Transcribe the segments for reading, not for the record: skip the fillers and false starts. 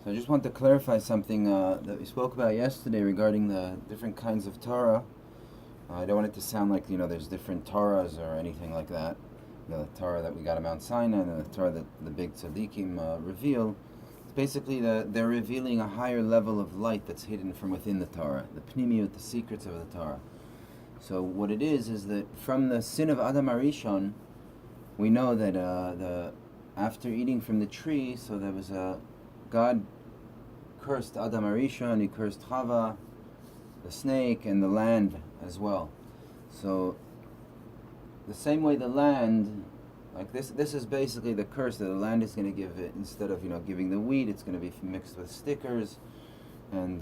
So I just want to clarify something that we spoke about yesterday regarding the different kinds of Torah. I don't want it to sound like, there's different Torahs or anything like that. The Torah that we got at Mount Sinai and the Torah that the big tzaddikim reveal. It's basically they're revealing a higher level of light that's hidden from within the Torah, the pnimiyut, the secrets of the Torah. So what it is that from the sin of Adam Arishon, we know that after eating from the tree, so there was God cursed Adam Arishon, he cursed Chava, the snake, and the land as well. So the same way the land, like this is basically the curse that the land is going to give it. Instead of giving the wheat, it's going to be mixed with stickers, and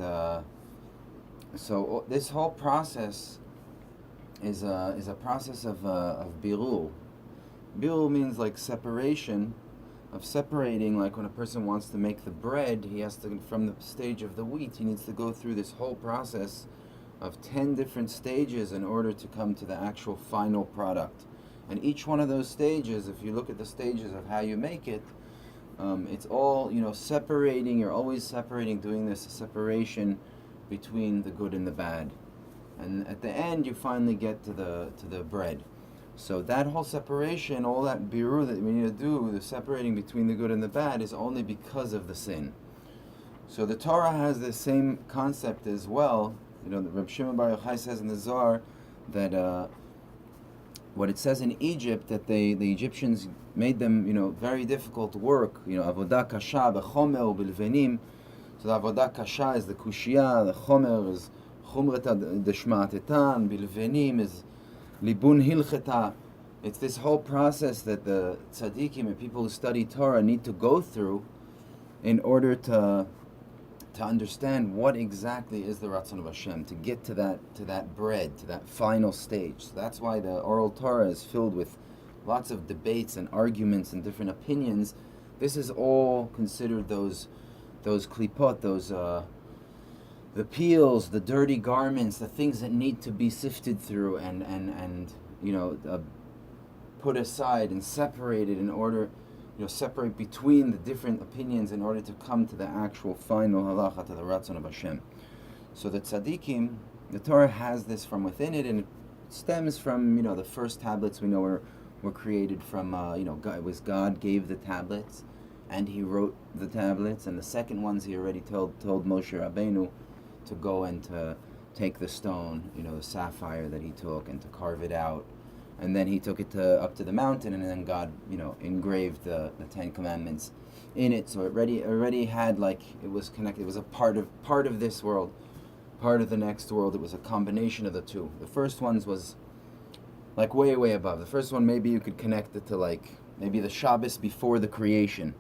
so this whole process is a process of birur. Birur means like separation, of separating. Like when a person wants to make the bread, he has to, from the stage of the wheat, he needs to go through this whole process of 10 different stages in order to come to the actual final product. And each one of those stages, if you look at the stages of how you make it, it's all separating. You're always separating, doing this separation between the good and the bad, and at the end you finally get to the bread. So that whole separation, all that birur that we need to do, the separating between the good and the bad, is only because of the sin. So the Torah has the same concept as well. The Reb Shimon Bar Yochai says in the Zohar that what it says in Egypt, that the Egyptians made them very difficult work. Avodah kasha b'chomer u'bilvenim. So the avodah kasha is the kushia, the chomer is chumrat deshma'atetan, bilvenim is libun hilcheta. It's this whole process that the tzaddikim and people who study Torah need to go through in order to understand what exactly is the Ratzon of Hashem, to get to that bread, to that final stage. So that's why the oral Torah is filled with lots of debates and arguments and different opinions. This is all considered those klipot, the peels, the dirty garments, the things that need to be sifted through and put aside and separated in order, separate between the different opinions in order to come to the actual final halacha, to the Ratzon of Hashem. So the tzaddikim, the Torah has this from within it, and it stems from, the first tablets we know were created from, God, it was God gave the tablets, and he wrote the tablets, and the second ones he already told Moshe Rabbeinu to go and to take the stone, the sapphire that he took, and to carve it out. And then he took it up to the mountain, and then God, engraved the Ten Commandments in it. So it already had, it was connected. It was a part of this world, part of the next world. It was a combination of the two. The first ones was way, way above. The first one, maybe you could connect it to maybe the Shabbos before the creation.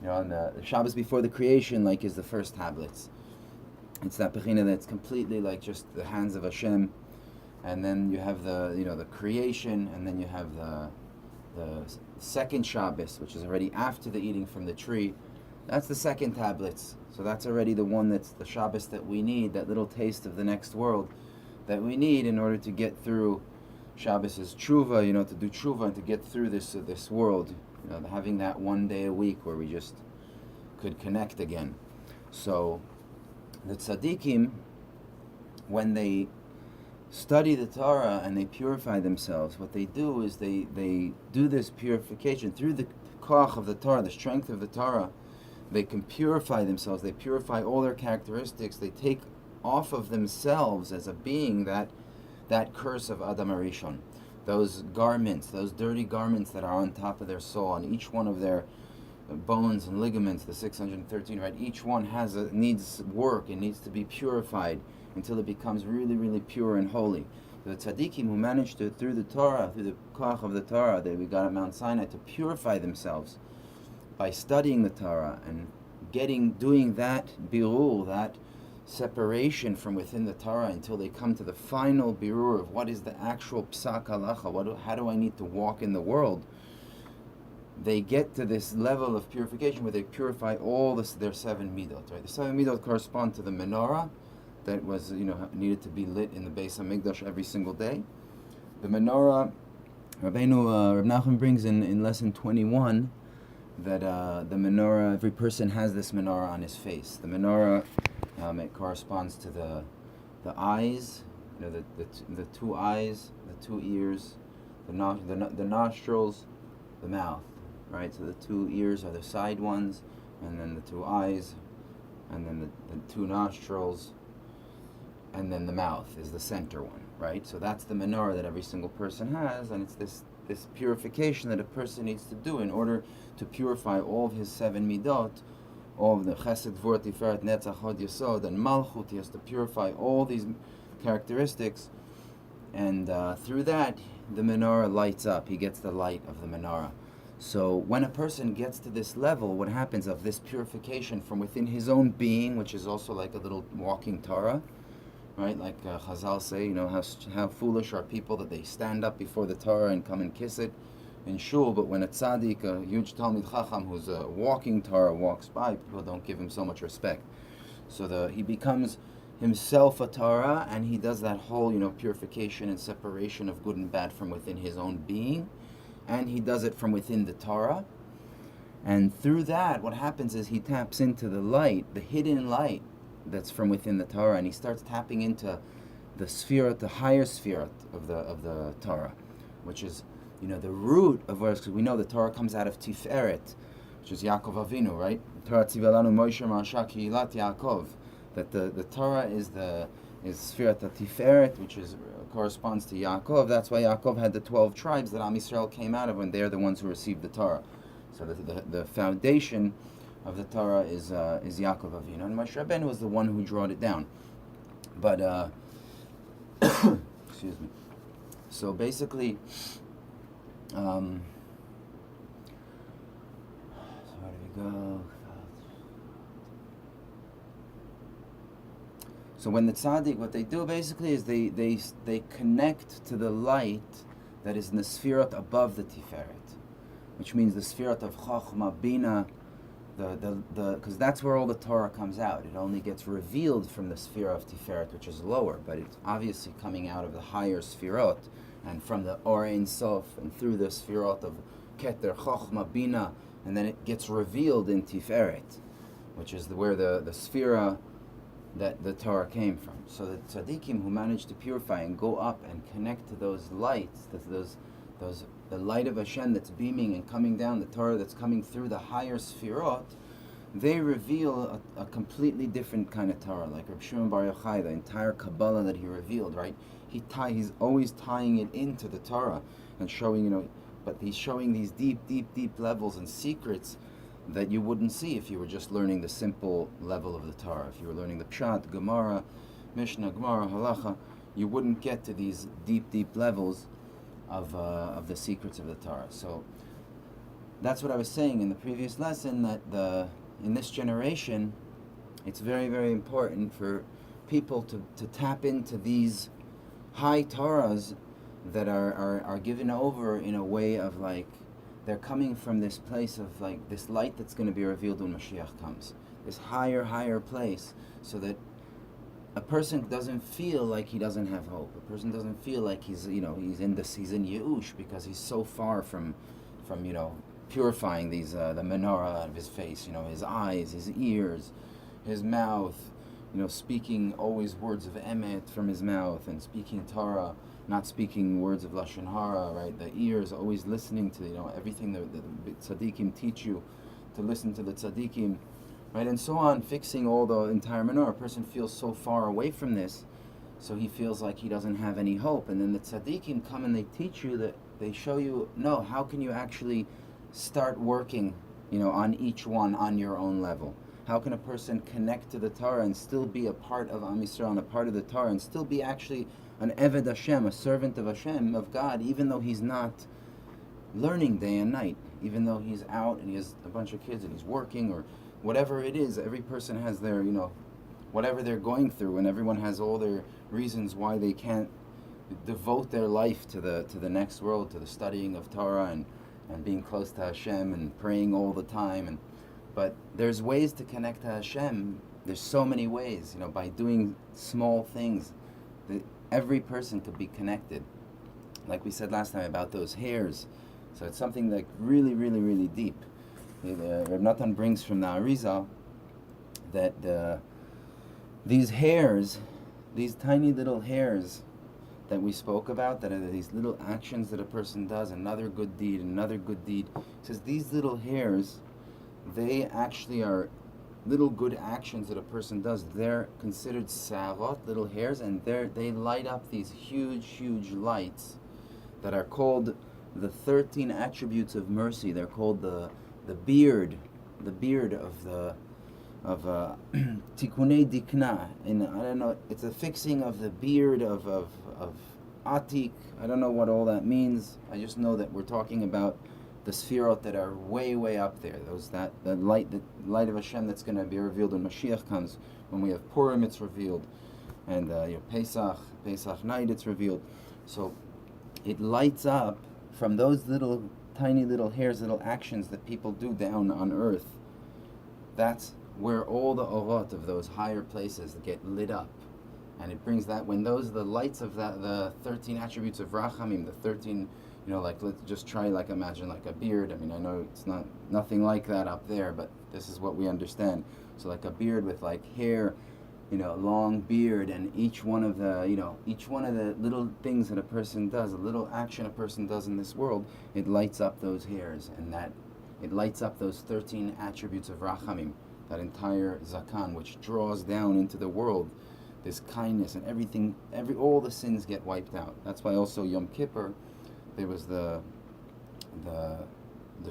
And the Shabbos before the creation, is the first tablets. It's that Bechina that's completely just the hands of Hashem. And then you have the creation, and then you have the second Shabbos, which is already after the eating from the tree. That's the second tablets. So that's already the one that's the Shabbos that we need, that little taste of the next world that we need in order to get through Shabbos' tshuva, to do tshuva and to get through this world, having that one day a week where we just could connect again. So the tzaddikim, when they study the Torah and they purify themselves, what they do is they do this purification through the koach of the Torah, the strength of the Torah. They can purify themselves. They purify all their characteristics. They take off of themselves as a being that curse of Adam Arishon, those garments, those dirty garments that are on top of their soul, on each one of their bones and ligaments, the 613, right? Each one needs work. It needs to be purified until it becomes really, really pure and holy. The tzaddikim who managed to, through the Torah, through the koach of the Torah that we got at Mount Sinai, to purify themselves by studying the Torah and doing that birur, that separation from within the Torah, until they come to the final birur of what is the actual psak halacha, how do I need to walk in the world. They get to this level of purification where they purify all their 7 midot. Right? The 7 midot correspond to the menorah that was, needed to be lit in the Beis HaMikdash every single day. The menorah, Reb Nachman brings in lesson 21, that the menorah, every person has this menorah on his face. The menorah, it corresponds to the eyes, the two eyes, the two ears, the nostrils, the mouth, right? So the two ears are the side ones, and then the two eyes, and then the two nostrils, and then the mouth is the center one, right? So that's the menorah that every single person has, and it's this purification that a person needs to do in order to purify all of his 7 midot, all of the chesed, gvura, tiferet, netzach, hod, yesod, and malchut. He has to purify all these characteristics, and through that, the menorah lights up. He gets the light of the menorah. So when a person gets to this level, what happens of this purification from within his own being, which is also like a little walking Torah, right? Like Chazal say, how foolish are people that they stand up before the Torah and come and kiss it in shul, but when a tzaddik, a huge Talmid Chacham who's a walking Torah walks by, people don't give him so much respect. So he becomes himself a Torah, and he does that whole, purification and separation of good and bad from within his own being, and he does it from within the Torah. And through that, what happens is he taps into the light, the hidden light that's from within the Torah, and he starts tapping into the sefirot, the higher sefirot of the Torah, which is, the root of what, because we know the Torah comes out of Tiferet, which is Yaakov Avinu, right? Torah tzivelanu Moshe Marsha Kihilat Yaakov. That the Torah is Sfirat Tiferet, which corresponds to Yaakov. That's why Yaakov had the 12 tribes that Am Yisrael came out of, when they're the ones who received the Torah. So the foundation of the Torah is Yaakov Avinu, and Moshe Rabbeinu was the one who drawed it down. But excuse me. So basically, so where do we go? So when the tzaddik, what they do basically is they connect to the light that is in the sefirot above the tiferet, which means the sefirot of chokhmah, bina, because that's where all the Torah comes out. It only gets revealed from the sefirah of tiferet, which is lower, but it's obviously coming out of the higher sefirot, and from the Or Ein Sof, and through the sefirot of keter, chokhmah, bina, and then it gets revealed in tiferet, which is where the sefirah that the Torah came from. So the tzaddikim who manage to purify and go up and connect to those lights, the light of Hashem that's beaming and coming down, the Torah that's coming through the higher sefirot, they reveal a completely different kind of Torah. Like Reb Shimon Bar Yochai, the entire Kabbalah that he revealed, right? He's always tying it into the Torah and showing, but he's showing these deep, deep, deep levels and secrets that you wouldn't see if you were just learning the simple level of the Torah. If you were learning the Pshat, Gemara, Mishnah, Gemara, Halacha, you wouldn't get to these deep, deep levels of the secrets of the Torah. So that's what I was saying in the previous lesson, that in this generation, it's very, very important for people to tap into these high Torahs that are given over in a way of like, they're coming from this place of like this light that's going to be revealed when Mashiach comes. This higher place, so that a person doesn't feel like he doesn't have hope. A person doesn't feel like he's in Yeush, because he's so far from purifying the menorah of his face, his eyes, his ears, his mouth, speaking always words of emet from his mouth, and speaking Torah, not speaking words of Lashon Hara, right? The ears always listening to, everything the tzaddikim teach you, to listen to the tzaddikim, right? And so on, fixing all the entire menorah. A person feels so far away from this, so he feels like he doesn't have any hope. And then the tzaddikim come and they teach you, that they show you, no, how can you actually start working, on each one on your own level? How can a person connect to the Torah and still be a part of Am Yisrael and a part of the Torah, and still be actually an Eved Hashem, a servant of Hashem, of God, even though he's not learning day and night, even though he's out and he has a bunch of kids and he's working, or whatever it is. Every person has their, whatever they're going through, and everyone has all their reasons why they can't devote their life to the next world, to the studying of Torah and being close to Hashem and praying all the time. But there's ways to connect to Hashem. There's so many ways, by doing small things, that every person could be connected. Like we said last time about those hairs. So it's something like really, really, really deep. Reb Natan brings from the Arizal that these hairs, these tiny little hairs that we spoke about, that are these little actions that a person does, another good deed, he says these little hairs, they actually are little good actions that a person does. They're considered sarot, little hairs, and they light up these huge lights that are called the 13 attributes of mercy. They're called the beard of Tikunei Dikna. And I don't know, it's a fixing of the beard of Atik. I don't know what all that means. I just know that we're talking about the sphirot that are way up there. The light of Hashem that's going to be revealed when Mashiach comes. When we have Purim, it's revealed, and Pesach night, it's revealed. So it lights up from those tiny little hairs, little actions that people do down on earth. That's where all the orot of those higher places get lit up. And it brings that, when the lights of the 13 attributes of Rachamim, the 13, like, let's just try, like, imagine like a beard. I mean, I know it's nothing like that up there, but this is what we understand. So like a beard with like hair, long beard, and each one of the little things that a person does, a little action a person does in this world, it lights up those hairs, and that it lights up those 13 attributes of Rachamim, that entire Zakan, which draws down into the world this kindness, and everything, all the sins get wiped out. That's why also Yom Kippur, there was the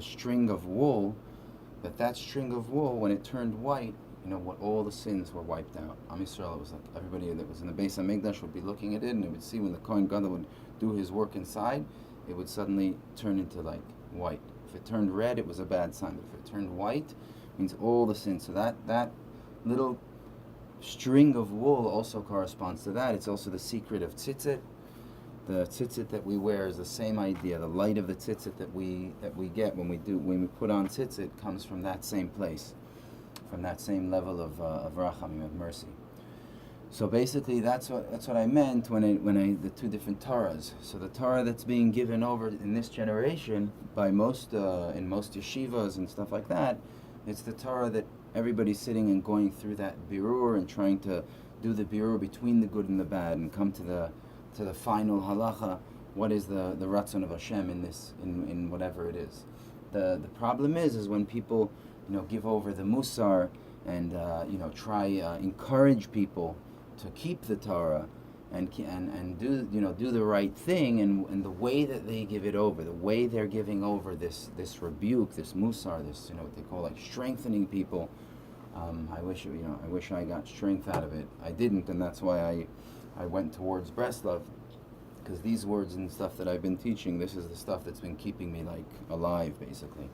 string of wool, that string of wool, when it turned white, what all the sins were wiped out. Am Yisrael, it was like everybody that was in the Beis HaMikdash would be looking at it, and they would see when the Kohen Gadol would do his work inside, it would suddenly turn into like white. If it turned red, it was a bad sign. If it turned white, it means all the sins. So that little string of wool also corresponds to that. It's also the secret of tzitzit. The tzitzit that we wear is the same idea. The light of the tzitzit that we get when we put on tzitzit comes from that same place, from that same level of rachamim, of mercy. So basically, that's what I meant when I the two different Torahs. So the Torah that's being given over in this generation by most in most yeshivas and stuff like that, it's the Torah that everybody's sitting and going through that birur and trying to do the birur between the good and the bad and come to the final halacha. What is the ratzon of Hashem in whatever it is? The problem is when people give over the musar and try encourage people to keep the Torah and do the right thing, and the way that they give it over, the way they're giving over this rebuke, this musar, this what they call like strengthening people. I wish I got strength out of it. I didn't, and that's why I went towards Breslov, because these words and stuff that I've been teaching, this is the stuff that's been keeping me like alive, basically.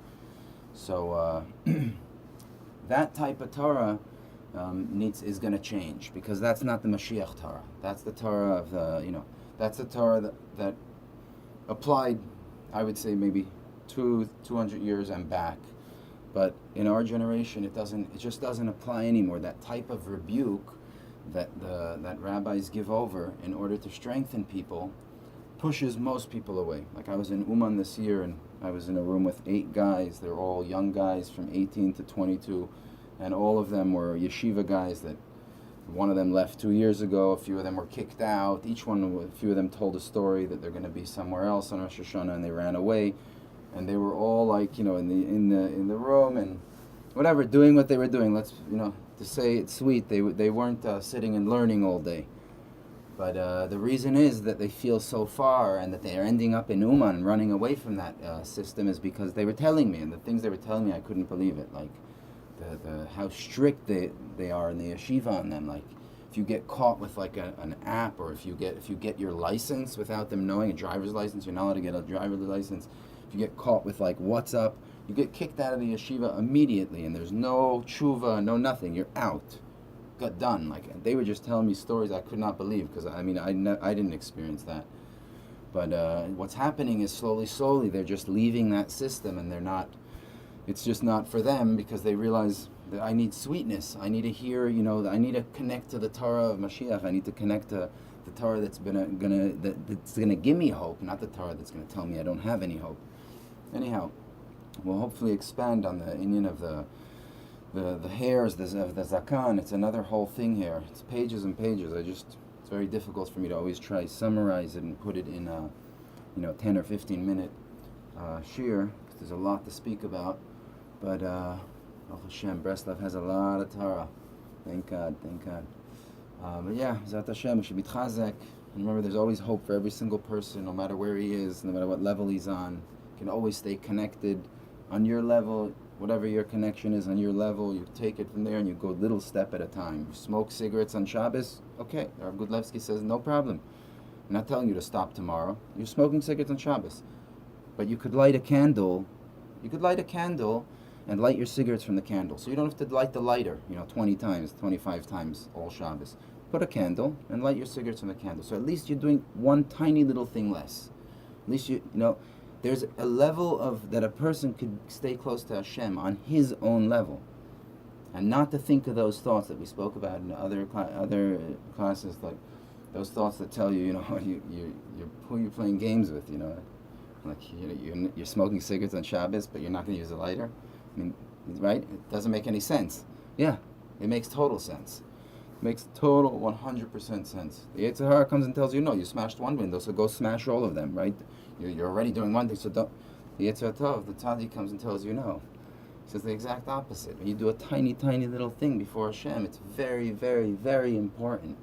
So that type of Torah is going to change, because that's not the Mashiach Torah. That's the Torah of that's the Torah that applied, I would say, maybe 200 years and back. But in our generation, it just doesn't apply anymore. That type of rebuke that rabbis give over in order to strengthen people pushes most people away. Like, I was in Uman this year, and I was in a room with 8 guys. They're all young guys from 18 to 22, and all of them were yeshiva guys that one of them left 2 years ago. A few of them were kicked out. A few of them told a story that they're going to be somewhere else on Rosh Hashanah, and they ran away. And they were all like, in the room and whatever, doing what they were doing. Let's, to say it's sweet, they weren't sitting and learning all day. But the reason is that they feel so far, and that they are ending up in Uman and running away from that system, is because they were telling me, and the things they were telling me, I couldn't believe it. Like the how strict they are in the yeshiva on them. Like, if you get caught with like an app, or if you get your license without them knowing, a driver's license, you're not allowed to get a driver's license. If you get caught with like WhatsApp, you get kicked out of the yeshiva immediately, and there's no tshuva, no nothing. You're out. Got done. Like, they were just telling me stories I could not believe, because I didn't experience that. But what's happening is slowly they're just leaving that system, and they're not. It's just not for them, because they realize that I need sweetness. I need to hear. I need to connect to the Torah of Mashiach. I need to connect to the Torah that's gonna give me hope, not the Torah that's gonna tell me I don't have any hope. Anyhow, We'll hopefully expand on the Indian of the hairs, of the zakan. It's another whole thing here. It's pages and pages. It's very difficult for me to always try summarize it and put it in a 10 or 15 minute shir. There's a lot to speak about, but Baruch Hashem, Breslov has a lot of Torah. Thank God, thank God. But yeah, Zat Hashem, we should be chazek. And remember, there's always hope for every single person, no matter where he is, no matter what level he's on. You can always stay connected on your level. Whatever your connection is on your level, you take it from there and you go little step at a time. You smoke cigarettes on Shabbos, okay. Rav Gudlevsky says no problem. I'm not telling you to stop tomorrow. You're smoking cigarettes on Shabbos. But you could light a candle. You could light a candle and light your cigarettes from the candle. So you don't have to light the lighter, 20 times, 25 times all Shabbos. Put a candle and light your cigarettes from the candle. So at least you're doing one tiny little thing less. At least there's a level of that a person could stay close to Hashem on his own level, and not to think of those thoughts that we spoke about in other classes, like those thoughts that tell you, you're who you're playing games with, like you're smoking cigarettes on Shabbos, but you're not going to use a lighter. I mean, right? It doesn't make any sense. Yeah, it makes total sense. It makes total 100% sense. The Yetzer Hara comes and tells you, no, you smashed one window, so go smash all of them, right? You're already doing one thing, so don't. The Yetzer Tov, the Tzaddik, comes and tells you no. He says the exact opposite. When you do a tiny, tiny little thing before Hashem, it's very, very, very important.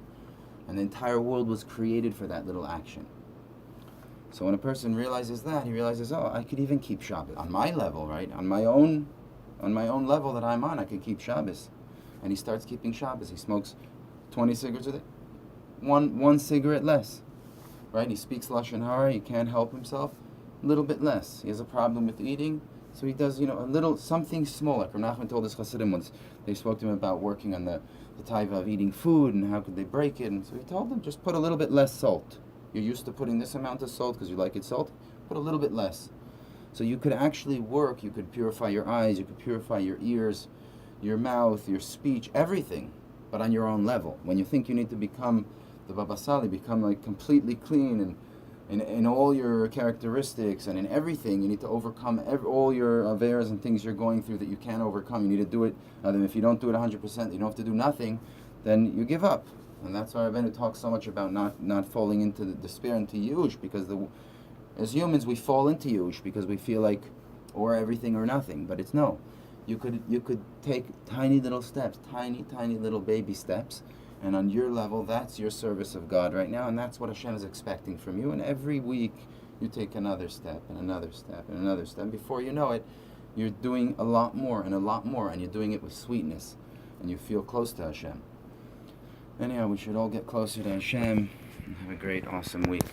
And the entire world was created for that little action. So when a person realizes that, he realizes, oh, I could even keep Shabbos on my level, right? On my own level that I'm on, I could keep Shabbos. And he starts keeping Shabbos. He smokes 20 cigarettes a day, one cigarette less, right? He speaks Lashon Hara. He can't help himself. A little bit less. He has a problem with eating, so he does, a little something small. Like Rav Nachman told his Hasidim once. They spoke to him about working on the taiva of eating food and how could they break it. And so he told them, just put a little bit less salt. You're used to putting this amount of salt because you like it salt. Put a little bit less. So you could actually work. You could purify your eyes. You could purify your ears, your mouth, your speech, everything, but on your own level. When you think you need to become the Baba Sali, become like completely clean and in all your characteristics and in everything, you need to overcome all your averas and things you're going through that you can't overcome. You need to do it. If you don't do it 100%, you don't have to do nothing, then you give up. And that's why Rabbeinu talks so much about not falling into the despair, into Yush, because as humans we fall into Yush because we feel like or everything or nothing. But it's no. You could take tiny little steps, tiny little baby steps, and on your level, that's your service of God right now, and that's what Hashem is expecting from you. And every week, you take another step and another step and another step. Before you know it, you're doing a lot more, and you're doing it with sweetness, and you feel close to Hashem. Anyhow, we should all get closer to Hashem and have a great, awesome week.